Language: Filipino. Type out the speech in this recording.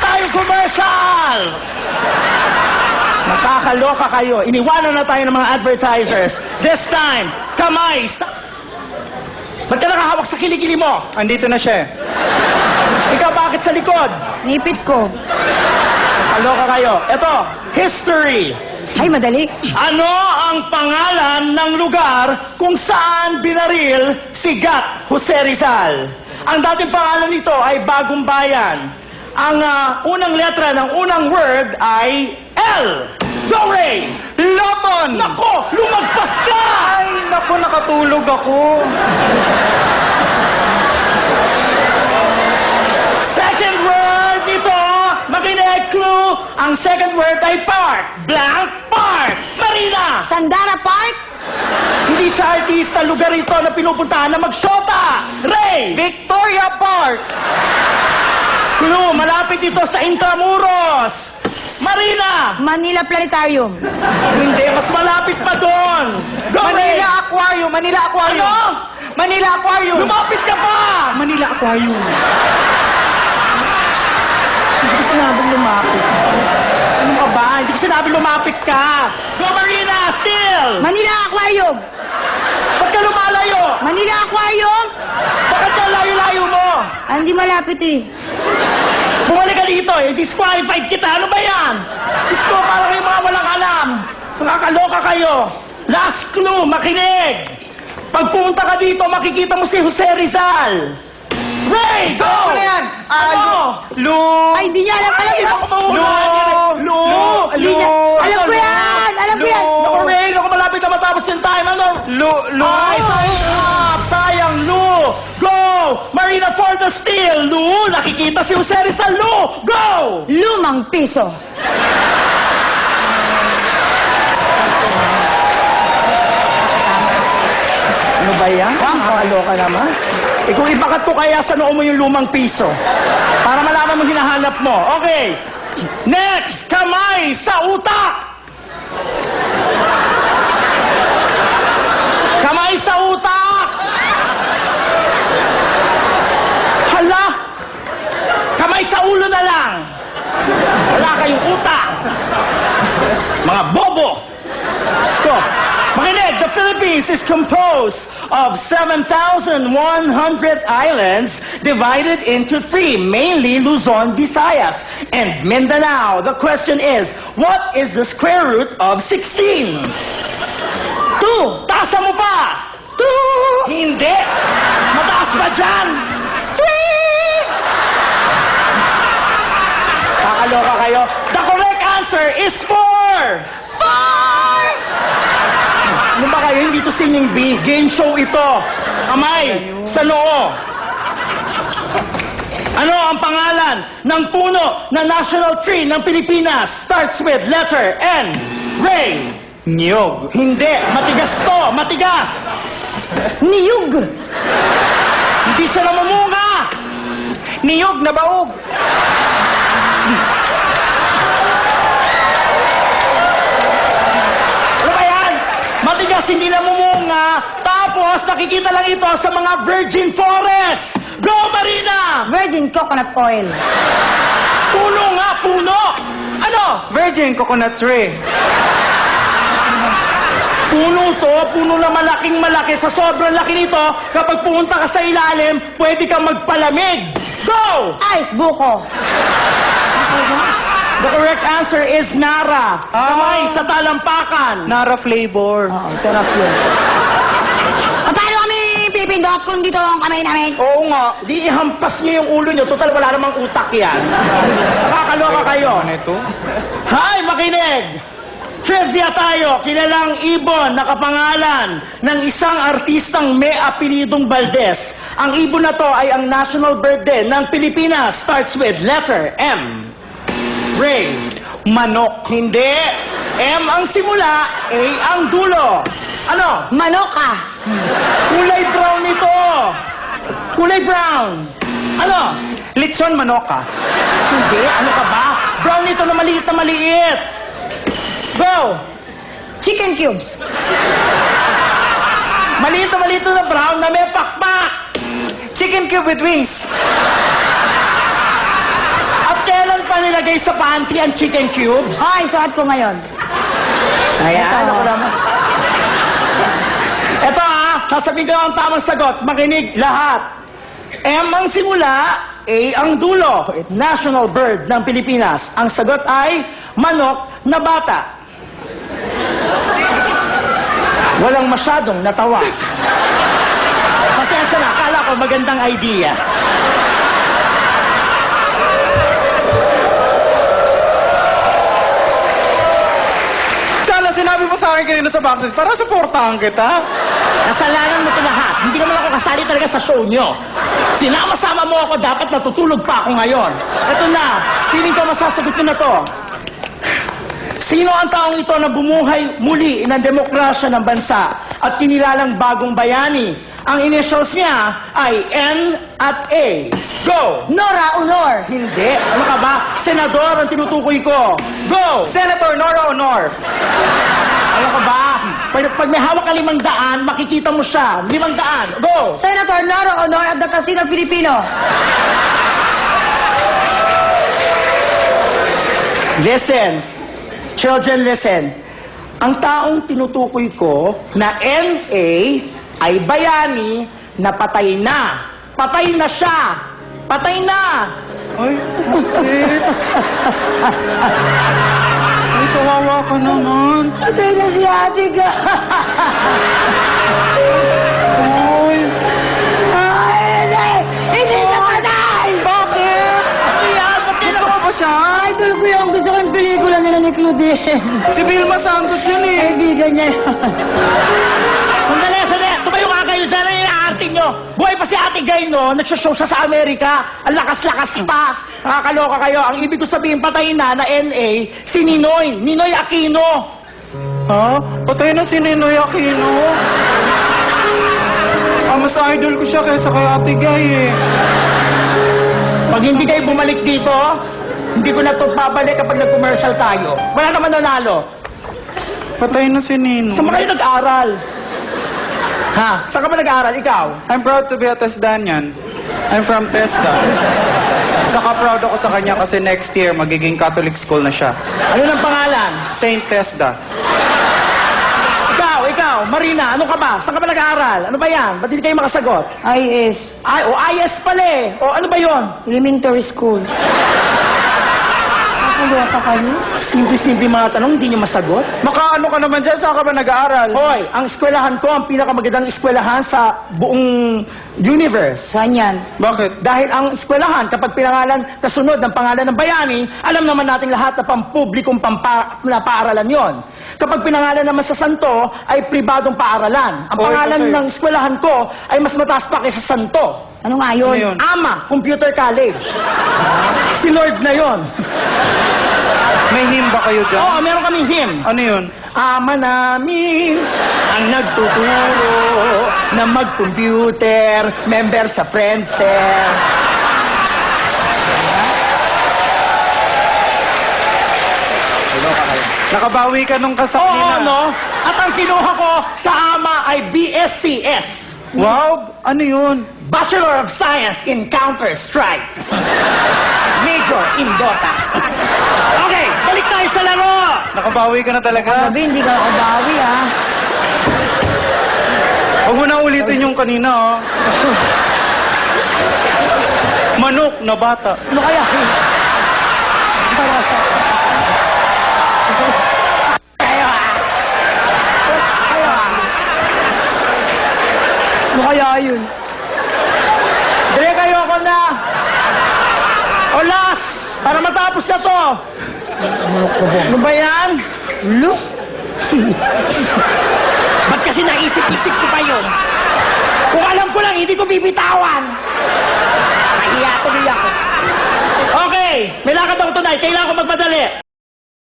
tayo commercial! Nakakaloka kayo. Iniwanan na tayo ng mga advertisers. This time, kamay sa... Ba't ka nakahawak sa kilikili mo? Andito na siya. Ikaw bakit sa likod? Ngipit ko. Nakaloka kayo. Ito, history. Ay, madali. Ano ang pangalan ng lugar kung saan binaril si Gat Jose Rizal? Ang dating pangalan nito ay Bagong Bayan. Ang unang letra ng unang word ay L. Go, Ray! Lemon! Nako! Lumagpas ka! Ay, naku, nakatulog ako. Second word nito, makinig, clue. Ang second word ay park. Blank park. Marina! Sandara Park? Hindi siya artista, lugar ito na pinupuntahan na magsyota. Ray! Victoria Park! Clue, malapit ito sa Intramuros. Marina! Manila Planetarium. Hindi, mas malapit pa doon. Go, Ray! Manila Aquarium! Manila Aquarium! Ano? Manila Aquarium! Lumapit ka pa! Manila Aquarium! Hindi ko sinabing lumapit. Ano ka ba? Hindi ko sinabing lumapit ka. Go, Marina! Still! Manila Aquarium. Ba't ka lumalayo? Manila Aquarium? Bakit ka layo-layo mo? Ah, hindi malapit eh. Bumalik ka dito eh. Disqualified kita. Ano ba yan? Diyos ko, parang kayo mga walang alam. Nakakaloka kayo. Last clue, makinig. Pag pumunta ka dito, makikita mo si Jose Rizal. Ray, go! Ano yan? Ano? Lu... Ay, di niya alam. Alam Ay, ko. ako mahula. Lu! Di niya. Alam ko yan. Alam ko yan. Naku, Ray, naku, malapit na matapos yung time. Ano? Lu... Ay, sayang! Sayang, Lu! Go! Marina for the steal! Lu! Nakikita si Jose Rizal, Lu! Go! Lumang piso. Ano ba yan? Nakakaloka naman. Eh kung ibakat ko kaya sa noo mo yung lumang piso. Para malaman mo hinahanap mo. Okay. Next, kamay sa utak! Kamay sa utak! Hala! Kamay sa ulo na lang! Wala kayong utak! Mga bobo! Stop! Makinig, the Philippines is composed of 7,100 islands divided into 3, mainly Luzon, Visayas, and Mindanao. The question is, what is the square root of 16? 2. Taasa mo pa! 2! Hindi! Mataas pa dyan! 3! Kakaloka kayo. The correct answer is 4! 4! Ano ba kayo? Hindi to singing bee. Game show ito. Kamay sa noo. Ano ang pangalan ng puno na national tree ng Pilipinas? Starts with letter N. Ray. Niyog. Hindi. Matigas to. Matigas. Niyug. Hindi siya namumunga. Niyog na baog. Ano ba yan? Matigas, hindi namumunga. Tapos, nakikita lang ito sa mga virgin forest. Go, Marina! Virgin coconut oil. Puno nga, puno! Ano? Virgin coconut tree. Puno to, puno na malaking malaki. Sa sobrang laki nito, kapag pumunta ka sa ilalim, pwede kang magpalamig. Go! Ice buko. The correct answer is Nara. Kamay sa talampakan. Nara flavor. Oo, sarap yun. Paano kami pipindot kung dito ang kamay namin? Oo nga, di ihampas niyo yung ulo niyo. Total, wala namang utak yan. Nakakaloka kayo. Ano ito? Hay, makinig! Trivia tayo. Kilalang ibon na kapangalan ng isang artistang may apelidong Valdez. Ang ibon na to ay ang national bird din ng Pilipinas. Starts with letter M. Ray. Manok. Hindi. M ang simula, A ang dulo. Ano? Manoka. Kulay brown ito. Kulay brown. Ano? Litson manoka. Hindi. Ano ka ba? Brown ito na maliit na maliit. Go! Chicken cubes. Maliit na brown na may pakpak. Chicken cube with wings. At kailan pa nilagay sa pantry ang chicken cubes? Ay, suot ko ngayon. Ayan, Ito. ako naman. Ito sasabihin ko ang tamang sagot. Makinig lahat. M ang simula, A ang dulo. National bird ng Pilipinas. Ang sagot ay manok na bata. Walang masyadong natawa. Pasensya na, akala ko magandang idea. Sala, sinabi mo sa akin kanina sa boxes para suportahan kita. Kasalanan mo ito lahat. Hindi naman ako kasali talaga sa show nyo. Sinama-sama mo ako, dapat natutulog pa ako ngayon. Ito na, feeling ko masasagot nyo na to. Sino ang taong ito na bumuhay muli ng demokrasya ng bansa at kinilalang bagong bayani? Ang initials niya ay N at A. Go! Nora Honor. Hindi. Ano ka ba? Senador ang tinutukoy ko. Go! Senator Nora Honor. Ano ka ba? Pag may hawak ka 500, makikita mo siya. 500. Go! Senator Nora Honor at the Casino Filipino. Listen. Children, listen. Ang taong tinutukoy ko na NA ay bayani na patay na. Patay na siya. Patay na. Ay, bakit? Ay, kawawa ka naman. Patay na si Ate Ga. Ay, Ay, hindi. Hindi siya patay. bakit? Ayan, bakit Gusto mo ba siya? Idol ko yung gusto ko yung pelikula nila ni Claudine. Si Vilma Santos yun eh. Kaibigan niya yun. Sandali, sandali. Tumayo nga kayo dyan. Ano yung aarting nyo? Buhay pa si Ate Gay, no? Nagsashow siya sa Amerika. Ang lakas-lakas pa. Nakakaloka kayo. Ang ibig ko sabihin, patay na NA, si Ninoy. Ninoy Aquino. Ha? Patay na si Ninoy Aquino. Mas idol ko siya kaysa kay Ate Gay eh. Pag hindi kayo bumalik dito, hindi ko na ito babalik kapag nag-commercial tayo. Wala naman nanalo. Patay na si Ninoy. Saan ba kayo nag-aral? Ha? Saan ka ba nag-aral? Ikaw? I'm proud to be a Tesdanian. I'm from Testa. Saka proud ako sa kanya kasi next year magiging Catholic school na siya. Ano ng pangalan? Saint Tesda. Ikaw, Marina, ano ka ba? Saan ka ba nag-aaral? Ano ba yan? Ba't hindi kayo makasagot? IS. Ay, IS pala eh. O ano ba yon? Elementary School. Nakagawa pa kayo? Simple-simple mga tanong, hindi nyo masagot? Makaano ka naman dyan? Saan ka ba nag-aaral? Hoy, ang eskwelahan ko, ang pinakamagandang eskwelahan sa buong universe. Saan yan? Bakit? Dahil ang eskwelahan, kapag pinangalan, kasunod ng pangalan ng bayani, alam naman nating lahat na pampublikong na paaralan yon. Kapag pinangalan naman sa santo, ay pribadong paaralan. Ang Oy, pangalan kasi- ng eskwelahan ko ay mas mataas pa kaysa santo. Ano nga yun? Ano yun? AMA, Computer College. Si Lord na yon. May hymn ba kayo dyan? Oo, meron kaming hymn. Ano yun? Ama namin ang nagtuturo na mag-computer, member sa Friendster. Nakabawi ka nung kasali Oo, na. no? At ang kinuha ko sa AMA ay BSCS. Wow! Ano yun? Bachelor of Science in Counter-Strike. Major in Dota. Okay, balik tayo sa laro. Nakabawi ka na talaga? Gabi, hindi ka nakabawi, ha? Huwag mo na ulitin yung kanina, oh. Manok na bata. Ano kaya? Kayo Ano kaya yun? Dali kayo ako na. O last, para matapos na to. Ano ba yan? Look! Ba't kasi naisip-isip ko pa yun? Kung alam ko lang, hindi ko bibitawan. Nahiya tuloy ako. Okay, may lakad ako tonight. Kailangan ko magmadali.